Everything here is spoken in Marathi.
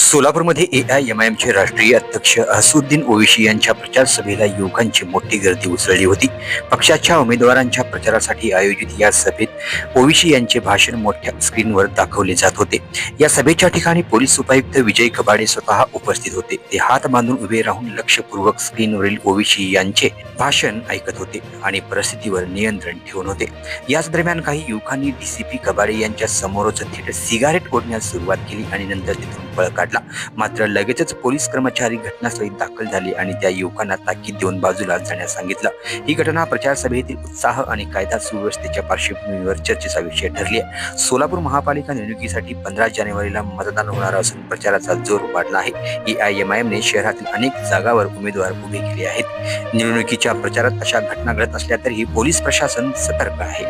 सोलापूरमध्ये AIMIMचे राष्ट्रीय अध्यक्ष असदुद्दीन ओवेसी यांच्या प्रचार सभेला युवकांची मोठी गर्दी उसळली होती. पक्षाच्या उमेदवारांच्या प्रचारासाठी आयोजित या सभेत ओवेसी यांचे भाषण मोठ्या स्क्रीनवर दाखवले जात होते. या सभेच्या ठिकाणी पोलीस उपायुक्त विजय कबाडे स्वतः उपस्थित होते. ते हात बांधून उभे राहून लक्षपूर्वक स्क्रीनवरील ओवेसी यांचे भाषण ऐकत होते आणि परिस्थितीवर नियंत्रण ठेवून होते. याच दरम्यान काही युवकांनी DCP कबाडे यांच्या समोरच थेट सिगारेट ओढण्यास सुरुवात केली आणि नंतर तिथून पळ काढला. मात्र लगेचच पोलीस कर्मचारी घटनास्थळी दाखल झाले आणि त्या युवकांना ताकीद देऊन बाजूला जाण्यास सांगितलं. ही घटना प्रचार सभेतील उत्साह आणि कायदा सुव्यवस्थेच्या पार्श्वभूमीवर चर्चेचा विषय ठरली आहे. सोलापूर महापालिका निवडणुकीसाठी 15 जानेवारीला मतदान होणार असून प्रचाराचा जोर वाढला आहे. AIMIMने शहरातील अनेक जागांवर उमेदवार उभे केले आहेत. निवडणुकीच्या प्रचारात अशा घटना घडत असल्या तरीही पोलीस प्रशासन सतर्क आहे.